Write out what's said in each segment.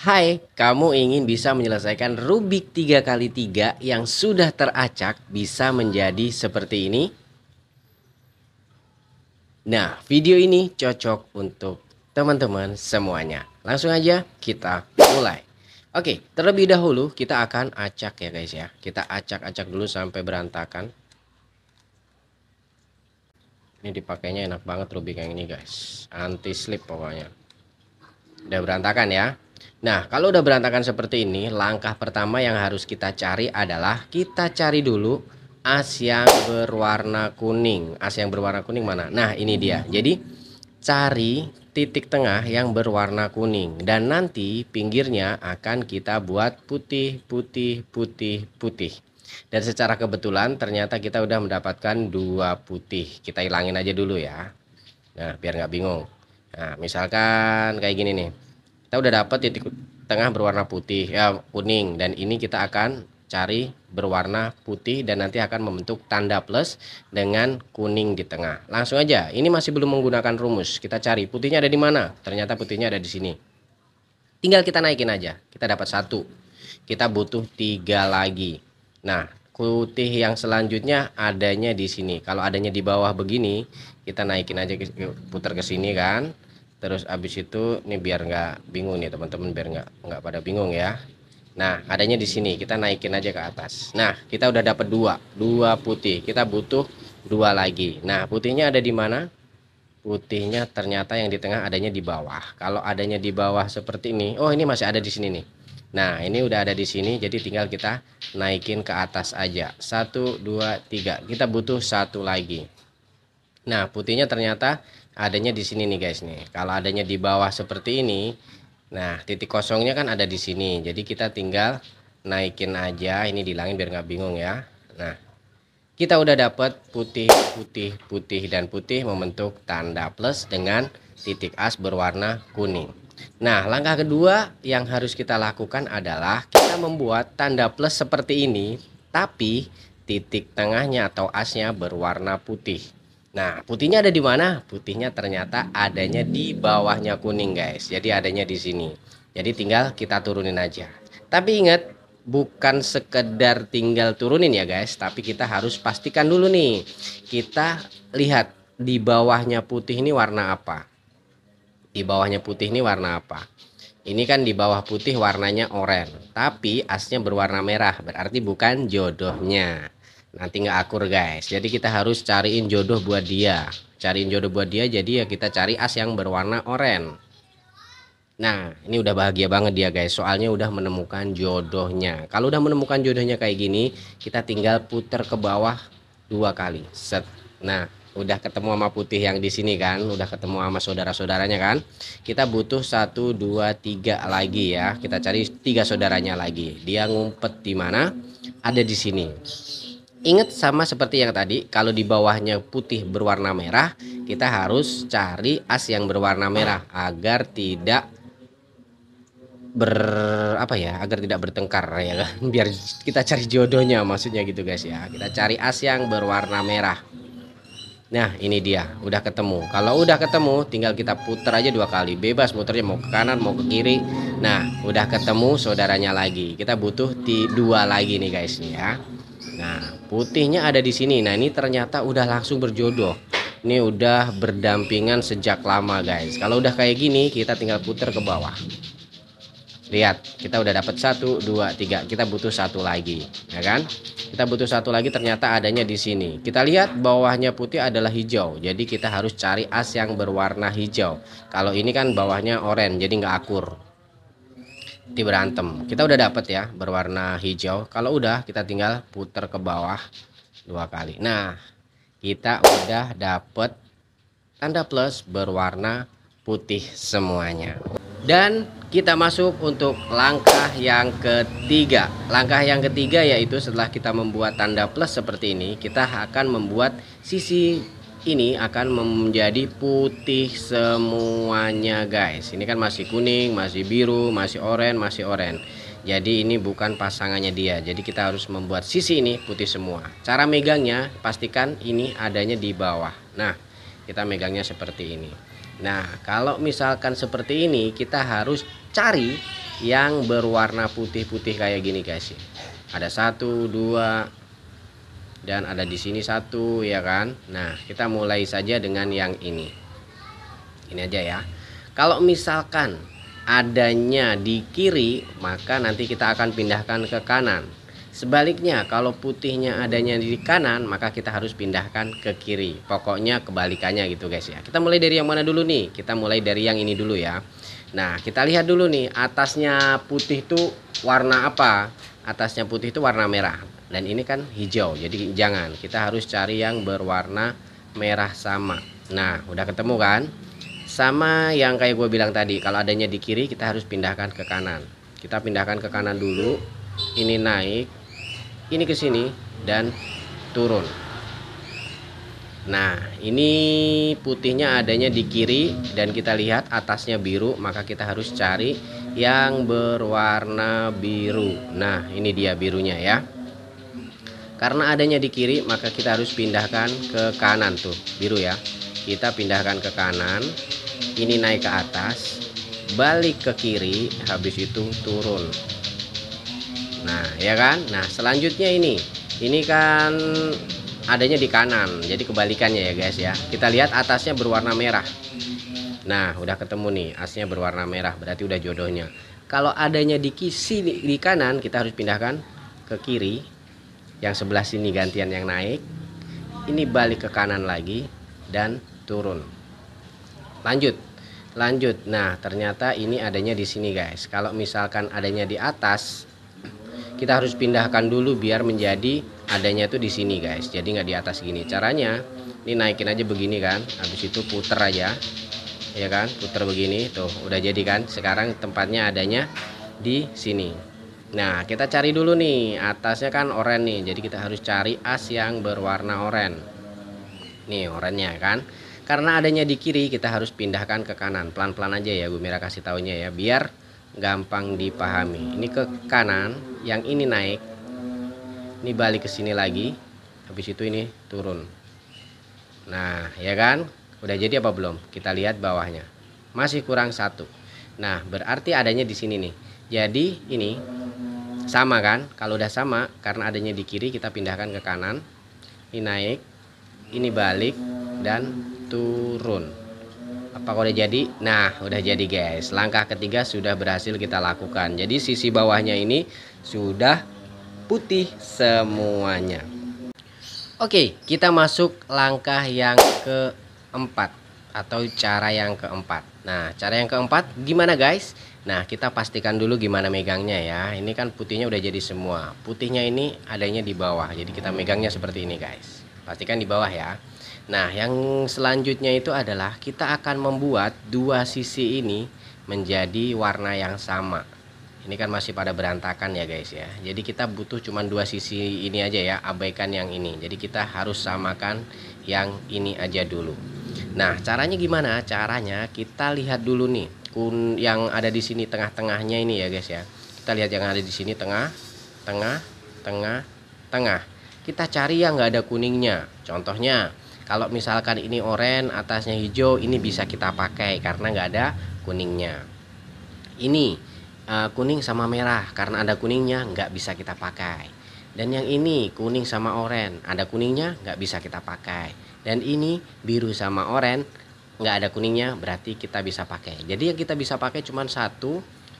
Hai, kamu ingin bisa menyelesaikan Rubik 3x3 yang sudah teracak bisa menjadi seperti ini? Nah, video ini cocok untuk teman-teman semuanya. Langsung aja kita mulai. Oke, terlebih dahulu kita akan acak ya guys ya. Kita acak-acak dulu sampai berantakan. Ini dipakainya enak banget Rubik yang ini guys. Anti slip pokoknya. Udah berantakan ya. Nah, kalau udah berantakan seperti ini, langkah pertama yang harus kita cari adalah kita cari dulu as yang berwarna kuning. As yang berwarna kuning mana? Nah, ini dia. Jadi, cari titik tengah yang berwarna kuning dan nanti pinggirnya akan kita buat putih, putih, putih, putih. Dan secara kebetulan ternyata kita udah mendapatkan dua putih. Kita hilangin aja dulu ya. Nah, biar nggak bingung. Nah, misalkan kayak gini nih. Kita udah dapat titik tengah berwarna putih ya kuning dan ini kita akan cari berwarna putih dan nanti akan membentuk tanda plus dengan kuning di tengah. Langsung aja. Ini masih belum menggunakan rumus. Kita cari putihnya ada di mana? Ternyata putihnya ada di sini. Tinggal kita naikin aja. Kita dapat satu. Kita butuh tiga lagi. Nah, putih yang selanjutnya adanya di sini. Kalau adanya di bawah begini, kita naikin aja putar ke sini kan. Terus abis itu ini biar nggak bingung nih teman-teman, biar nggak pada bingung ya. Nah, adanya di sini, kita naikin aja ke atas. Nah, kita udah dapat dua putih. Kita butuh dua lagi. Nah, putihnya ada di mana? Putihnya ternyata yang di tengah adanya di bawah. Kalau adanya di bawah seperti ini, oh ini masih ada di sini nih. Nah, ini udah ada di sini, jadi tinggal kita naikin ke atas aja. Satu, dua, tiga. Kita butuh satu lagi. Nah, putihnya ternyata adanya di sini nih guys nih. Kalau adanya di bawah seperti ini, nah titik kosongnya kan ada di sini. Jadi kita tinggal naikin aja. Ini dihilangin biar nggak bingung ya. Nah, kita udah dapat putih, putih, putih dan putih membentuk tanda plus dengan titik as berwarna kuning. Nah, langkah kedua yang harus kita lakukan adalah kita membuat tanda plus seperti ini, tapi titik tengahnya atau asnya berwarna putih. Nah, putihnya ada di mana? Putihnya ternyata adanya di bawahnya kuning, guys. Jadi adanya di sini. Jadi tinggal kita turunin aja. Tapi ingat, bukan sekedar tinggal turunin ya, guys, tapi kita harus pastikan dulu nih. Kita lihat di bawahnya putih ini warna apa? Di bawahnya putih ini warna apa? Ini kan di bawah putih warnanya oranye, tapi asnya berwarna merah, berarti bukan jodohnya. Nanti nggak akur guys, jadi kita harus cariin jodoh buat dia. Cariin jodoh buat dia, jadi ya kita cari as yang berwarna oranye. Nah, ini udah bahagia banget dia guys, soalnya udah menemukan jodohnya. Kalau udah menemukan jodohnya kayak gini, kita tinggal puter ke bawah dua kali. Set. Nah, udah ketemu sama putih yang di sini kan, udah ketemu sama saudara-saudaranya kan. Kita butuh satu, dua, tiga lagi ya. Kita cari tiga saudaranya lagi. Dia ngumpet di mana? Ada di sini. Ingat sama seperti yang tadi, kalau di bawahnya putih berwarna merah, kita harus cari as yang berwarna merah agar tidak agar tidak bertengkar ya kan, biar kita cari jodohnya maksudnya gitu guys ya. Kita cari as yang berwarna merah. Nah, ini dia udah ketemu. Kalau udah ketemu tinggal kita putar aja dua kali, bebas muternya mau ke kanan mau ke kiri. Nah, udah ketemu saudaranya lagi, kita butuh dua lagi nih guys nih ya. Nah, putihnya ada di sini. Nah, ini ternyata udah langsung berjodoh. Ini udah berdampingan sejak lama guys. Kalau udah kayak gini kita tinggal putar ke bawah. Lihat, kita udah dapat satu, dua, tiga. Kita butuh satu lagi, ya kan? Kita butuh satu lagi, ternyata adanya di sini. Kita lihat bawahnya putih adalah hijau, jadi kita harus cari as yang berwarna hijau. Kalau ini kan bawahnya oranye, jadi nggak akur. Nanti berantem. Kita udah dapat ya berwarna hijau. Kalau udah, kita tinggal putar ke bawah dua kali. Nah, kita udah dapat tanda plus berwarna putih semuanya. Dan kita masuk untuk langkah yang ketiga. Langkah yang ketiga yaitu setelah kita membuat tanda plus seperti ini, kita akan membuat sisi ini akan menjadi putih semuanya guys. Ini kan masih kuning, masih biru, masih oranye, jadi ini bukan pasangannya dia. Jadi kita harus membuat sisi ini putih semua. Cara megangnya pastikan ini adanya di bawah. Nah, kita megangnya seperti ini. Nah, kalau misalkan seperti ini, kita harus cari yang berwarna putih-putih kayak gini guys. Ada 1, 2, dan ada di sini 1 ya kan. Nah, kita mulai saja dengan yang ini. Ini aja ya. Kalau misalkan adanya di kiri, maka nanti kita akan pindahkan ke kanan. Sebaliknya, kalau putihnya adanya di kanan, maka kita harus pindahkan ke kiri. Pokoknya kebalikannya gitu guys ya. Kita mulai dari yang mana dulu nih? Kita mulai dari yang ini dulu ya. Nah, kita lihat dulu nih, atasnya putih itu warna apa? Atasnya putih itu warna merah. Dan ini kan hijau, jadi jangan. Kita harus cari yang berwarna merah sama. Nah, udah ketemu kan? Sama yang kayak gue bilang tadi, kalau adanya di kiri kita harus pindahkan ke kanan. Kita pindahkan ke kanan dulu. Ini naik, ini ke sini dan turun. Nah, ini putihnya adanya di kiri dan kita lihat atasnya biru, maka kita harus cari yang berwarna biru. Nah, ini dia birunya ya. Karena adanya di kiri, maka kita harus pindahkan ke kanan tuh, biru ya. Kita pindahkan ke kanan. Ini naik ke atas, balik ke kiri, habis itu turun. Nah ya kan. Nah selanjutnya ini kan adanya di kanan, jadi kebalikannya ya guys ya. Kita lihat atasnya berwarna merah. Nah udah ketemu nih, asnya berwarna merah, berarti udah jodohnya. Kalau adanya di sini di kanan, kita harus pindahkan ke kiri. Yang sebelah sini gantian yang naik. Ini balik ke kanan lagi dan turun. Lanjut. Nah, ternyata ini adanya di sini, guys. Kalau misalkan adanya di atas, kita harus pindahkan dulu biar menjadi adanya tuh di sini, guys. Jadi nggak di atas gini. Caranya, ini naikin aja begini kan. Habis itu puter aja. Ya kan? Puter begini. Tuh, udah jadi kan? Sekarang tempatnya adanya di sini. Nah, kita cari dulu nih. Atasnya kan oranye nih. Jadi kita harus cari as yang berwarna oranye. Nih, oranye kan? Karena adanya di kiri, kita harus pindahkan ke kanan. Pelan-pelan aja ya, Bu Mira kasih taunya ya, biar gampang dipahami. Ini ke kanan, yang ini naik. Ini balik ke sini lagi. Habis itu ini turun. Nah, ya kan? Udah jadi apa belum? Kita lihat bawahnya. Masih kurang 1. Nah, berarti adanya di sini nih. Jadi, ini sama kan? Kalau udah sama, karena adanya di kiri, kita pindahkan ke kanan. Ini naik, ini balik, dan turun. Apa udah jadi? Nah udah jadi guys. Langkah ketiga sudah berhasil kita lakukan. Jadi sisi bawahnya ini sudah putih semuanya. Oke, kita masuk langkah yang keempat, atau cara yang keempat. Nah cara yang keempat gimana guys? Nah kita pastikan dulu gimana megangnya ya. Ini kan putihnya udah jadi semua. Putihnya ini adanya di bawah. Jadi kita megangnya seperti ini guys. Pastikan di bawah ya. Nah yang selanjutnya itu adalah kita akan membuat dua sisi ini menjadi warna yang sama. Ini kan masih pada berantakan ya guys ya. Jadi kita butuh cuma dua sisi ini aja ya, abaikan yang ini. Jadi kita harus samakan yang ini aja dulu. Nah caranya gimana? Caranya kita lihat dulu nih yang ada di sini tengah-tengahnya ini ya guys ya. Kita lihat yang ada di sini tengah. Kita cari yang nggak ada kuningnya. Contohnya kalau misalkan ini oranye, atasnya hijau, ini bisa kita pakai karena nggak ada kuningnya. Ini kuning sama merah, karena ada kuningnya nggak bisa kita pakai. Dan yang ini kuning sama oranye, ada kuningnya nggak bisa kita pakai. Dan ini biru sama oranye, nggak ada kuningnya, berarti kita bisa pakai. Jadi yang kita bisa pakai cuma 1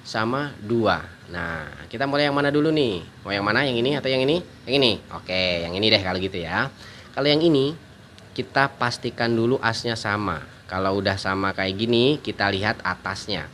sama 2. Nah kita mulai yang mana dulu nih? Mau yang mana? Yang ini atau yang ini? Yang ini. Oke, yang ini deh kalau gitu ya. Kalau yang ini kita pastikan dulu asnya sama. Kalau udah sama kayak gini, kita lihat atasnya.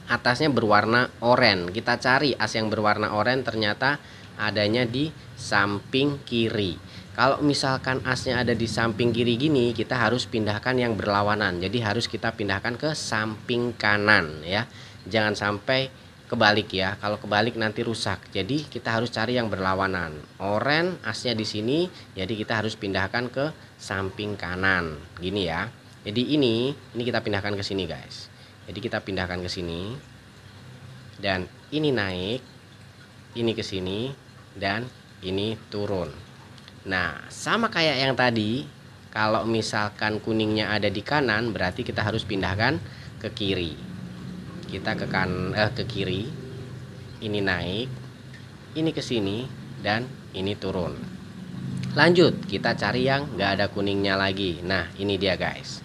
Atasnya berwarna oranye. Kita cari as yang berwarna oranye, ternyata adanya di samping kiri. Kalau misalkan asnya ada di samping kiri gini, kita harus pindahkan yang berlawanan. Jadi harus kita pindahkan ke samping kanan ya. Jangan sampai kebalik ya. Kalau kebalik nanti rusak. Jadi kita harus cari yang berlawanan. Oranye asnya di sini, jadi kita harus pindahkan ke samping kanan. Gini ya. Jadi ini kita pindahkan ke sini guys. Jadi kita pindahkan ke sini. Dan ini naik, ini ke sini, dan ini turun. Nah, sama kayak yang tadi, kalau misalkan kuningnya ada di kanan, berarti kita harus pindahkan ke kiri. kita ke kiri, ini naik, ini ke sini, dan ini turun. Lanjut, kita cari yang nggak ada kuningnya lagi. Nah, ini dia guys.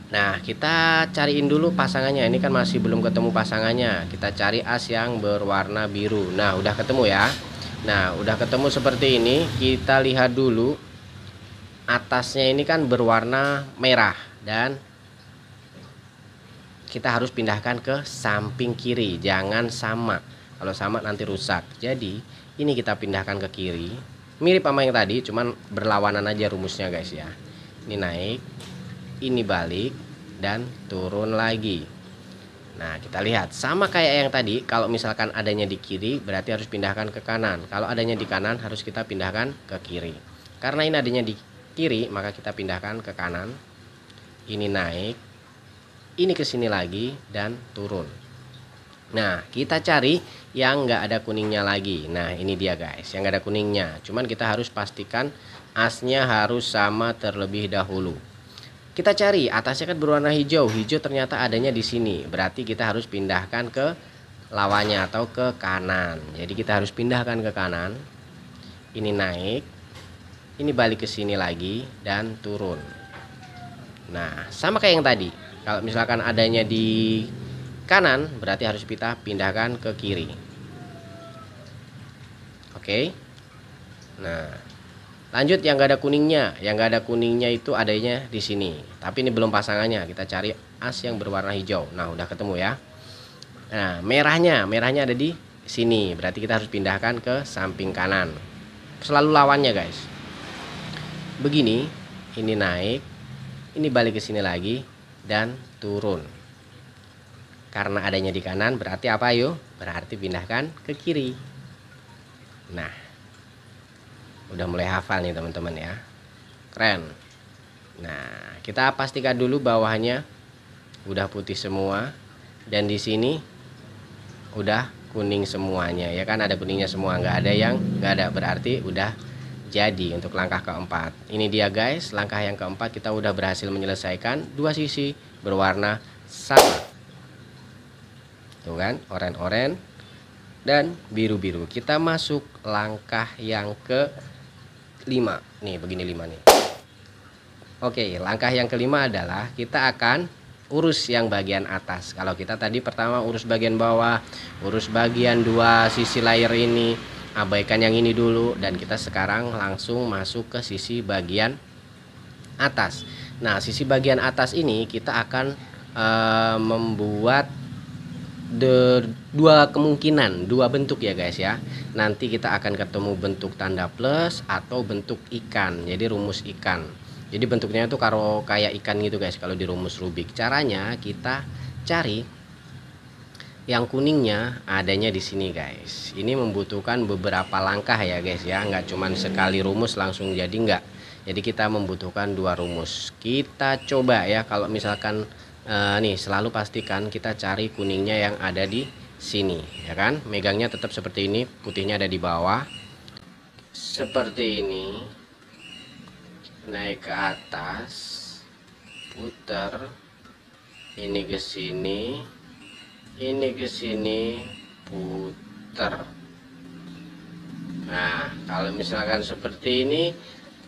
Nah, kita cariin dulu pasangannya. Ini kan masih belum ketemu pasangannya. Kita cari as yang berwarna biru. Nah, udah ketemu ya. Nah, udah ketemu seperti ini. Kita lihat dulu atasnya ini kan berwarna merah, dan kita harus pindahkan ke samping kiri, jangan sama. Kalau sama nanti rusak. Jadi ini kita pindahkan ke kiri, mirip sama yang tadi, cuman berlawanan aja rumusnya guys ya. Ini naik, ini balik, dan turun lagi. Nah, kita lihat sama kayak yang tadi. Kalau misalkan adanya di kiri, berarti harus pindahkan ke kanan. Kalau adanya di kanan, harus kita pindahkan ke kiri. Karena ini adanya di kiri, maka kita pindahkan ke kanan. Ini naik, ini ke sini lagi, dan turun. Nah, kita cari yang nggak ada kuningnya lagi. Nah, ini dia guys, yang nggak ada kuningnya. Cuman kita harus pastikan asnya harus sama terlebih dahulu. Kita cari atasnya kan berwarna hijau. Hijau ternyata adanya di sini. Berarti kita harus pindahkan ke lawannya atau ke kanan. Jadi kita harus pindahkan ke kanan. Ini naik, ini balik ke sini lagi, dan turun. Nah, sama kayak yang tadi. Kalau misalkan adanya di kanan, berarti harus kita pindahkan ke kiri. Oke. Nah, lanjut yang gak ada kuningnya. Yang gak ada kuningnya itu adanya di sini. Tapi ini belum pasangannya. Kita cari as yang berwarna hijau. Nah, udah ketemu ya. Nah, merahnya ada di sini. Berarti kita harus pindahkan ke samping kanan. Selalu lawannya guys. Begini, ini naik, ini balik ke sini lagi, dan turun. Karena adanya di kanan, berarti apa yuk? Berarti pindahkan ke kiri. Nah, udah mulai hafal nih teman-teman ya. Keren. Nah, kita pastikan dulu bawahnya udah putih semua, dan di sini udah kuning semuanya ya kan. Ada kuningnya semua, nggak ada yang nggak ada, berarti udah jadi untuk langkah keempat. Ini dia guys, langkah yang keempat kita udah berhasil menyelesaikan dua sisi berwarna sama. Tuh kan, oranye-oranye dan biru-biru. Kita masuk langkah yang kelima. Nih, begini 5 nih. Oke, langkah yang kelima adalah kita akan urus yang bagian atas. Kalau kita tadi pertama urus bagian bawah, urus bagian dua sisi layer ini, abaikan yang ini dulu, dan kita sekarang langsung masuk ke sisi bagian atas. Nah, sisi bagian atas ini kita akan membuat dua kemungkinan, dua bentuk ya guys ya. Nanti kita akan ketemu bentuk tanda plus atau bentuk ikan. Jadi rumus ikan. Jadi bentuknya itu kalau kayak ikan gitu guys kalau di rumus Rubik. Caranya kita cari yang kuningnya adanya di sini guys. Ini membutuhkan beberapa langkah ya guys ya, nggak cuman sekali rumus langsung jadi, nggak. Jadi kita membutuhkan dua rumus. Kita coba ya, kalau misalkan nih selalu pastikan kita cari kuningnya yang ada di sini ya kan. Megangnya tetap seperti ini, putihnya ada di bawah seperti ini. Naik ke atas, putar, ini ke sini, ini ke sini, putar. Nah, kalau misalkan seperti ini,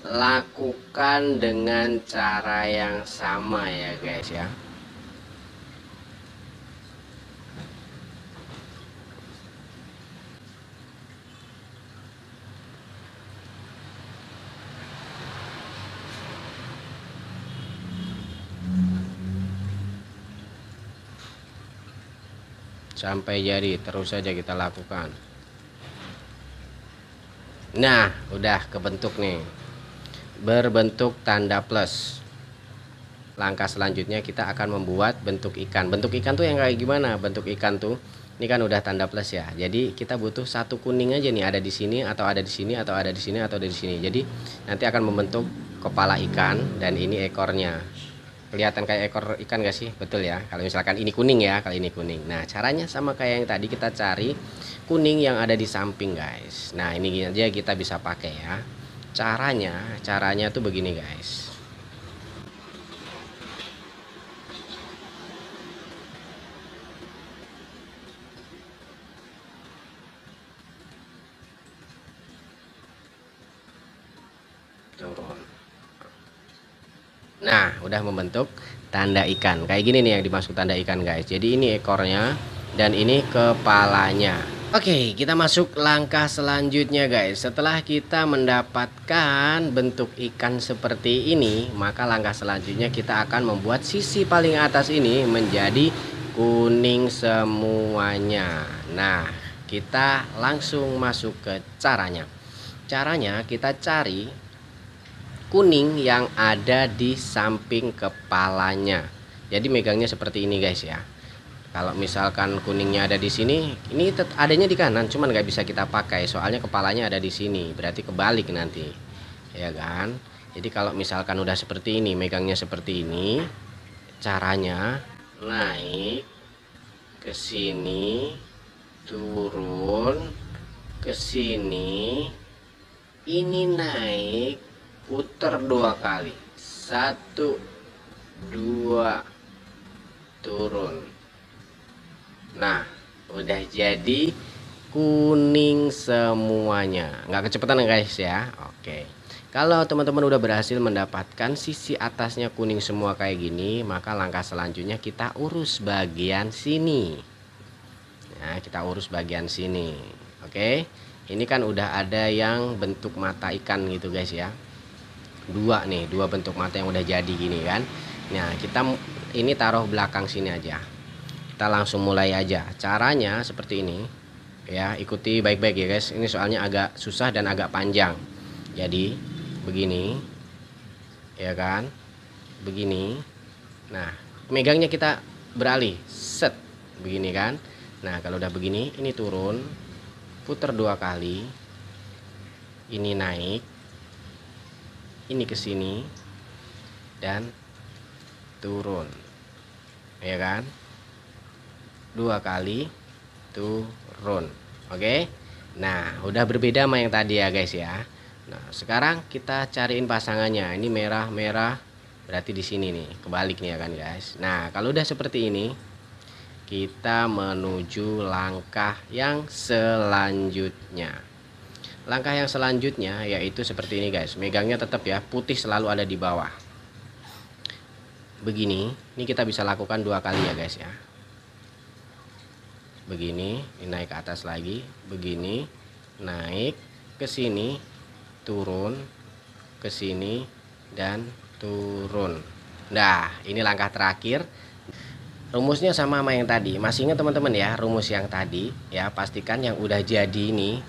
lakukan dengan cara yang sama ya guys ya. Sampai jadi, terus saja kita lakukan. Nah, udah kebentuk nih, berbentuk tanda plus. Langkah selanjutnya kita akan membuat bentuk ikan. Bentuk ikan tuh yang kayak gimana? Bentuk ikan tuh ini kan udah tanda plus ya. Jadi kita butuh satu kuning aja nih, ada di sini atau ada di sini atau ada di sini atau ada di sini. Jadi nanti akan membentuk kepala ikan, dan ini ekornya. Kelihatan kayak ekor ikan gak sih? Betul ya. Kalau misalkan ini kuning ya, kalau ini kuning. Nah, caranya sama kayak yang tadi, kita cari kuning yang ada di samping guys. Nah, ini aja kita bisa pakai ya. Caranya tuh begini guys. Nah, udah membentuk tanda ikan. Kayak gini nih yang dimaksud tanda ikan, guys. Jadi ini ekornya dan ini kepalanya. Oke, kita masuk langkah selanjutnya, guys. Setelah kita mendapatkan bentuk ikan seperti ini, maka langkah selanjutnya kita akan membuat sisi paling atas ini menjadi kuning semuanya. Nah, kita langsung masuk ke caranya. Caranya kita cari kuning yang ada di samping kepalanya. Jadi megangnya seperti ini, guys ya. Kalau misalkan kuningnya ada di sini, ini adanya di kanan, cuman nggak bisa kita pakai soalnya kepalanya ada di sini. Berarti kebalik nanti, ya kan? Jadi kalau misalkan udah seperti ini, megangnya seperti ini, caranya naik ke sini, turun ke sini, ini naik, putar 2 kali, 1 2 turun. Nah, udah jadi kuning semuanya, nggak kecepatan ya guys ya. Oke, kalau teman-teman udah berhasil mendapatkan sisi atasnya kuning semua kayak gini, maka langkah selanjutnya kita urus bagian sini. Nah, kita urus bagian sini. Oke, ini kan udah ada yang bentuk mata ikan gitu guys ya. Dua bentuk mata yang udah jadi gini kan. Nah, kita ini taruh belakang sini aja. Kita langsung mulai aja. Caranya seperti ini ya, ikuti baik-baik ya guys. Ini soalnya agak susah dan agak panjang. Jadi begini ya kan, begini. Nah, megangnya kita beralih set begini kan. Nah, kalau udah begini, ini turun, putar 2 kali, ini naik, ini ke sini dan turun, ya kan, 2 kali turun. Oke, nah udah berbeda sama yang tadi ya guys ya. Nah, sekarang kita cariin pasangannya. Ini merah-merah, berarti di sini nih, kebalik nih ya kan guys. Nah, kalau udah seperti ini, kita menuju langkah yang selanjutnya. Langkah yang selanjutnya yaitu seperti ini guys. Megangnya tetap ya, putih selalu ada di bawah. Begini, ini kita bisa lakukan 2 kali ya guys ya. Begini, ini naik ke atas lagi, begini, naik ke sini, turun ke sini dan turun. Nah, ini langkah terakhir. Rumusnya sama yang tadi. Masih ingat teman-teman ya, rumus yang tadi ya, pastikan yang udah jadi ini,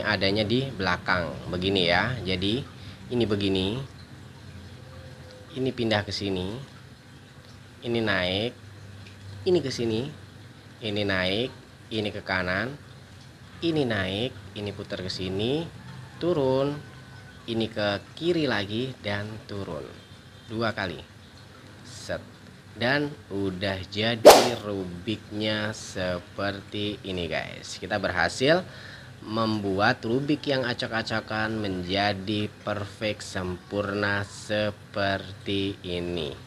adanya di belakang begini ya. Jadi ini begini, ini pindah ke sini, ini naik, ini ke sini, ini naik, ini ke kanan, ini naik, ini putar ke sini, turun, ini ke kiri lagi dan turun 2 kali set. Dan udah jadi rubiknya seperti ini guys. Kita berhasil membuat rubik yang acak-acakan menjadi perfect sempurna seperti ini.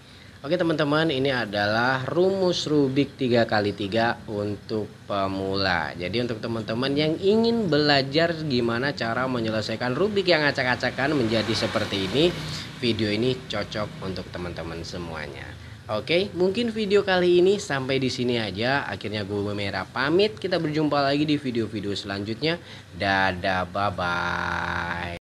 Oke teman-teman, ini adalah rumus rubik 3x3 untuk pemula. Jadi untuk teman-teman yang ingin belajar gimana cara menyelesaikan rubik yang acak-acakan menjadi seperti ini, video ini cocok untuk teman-teman semuanya. Oke, mungkin video kali ini sampai di sini aja. Akhirnya gue Merah pamit. Kita berjumpa lagi di video-video selanjutnya. Dadah, bye-bye.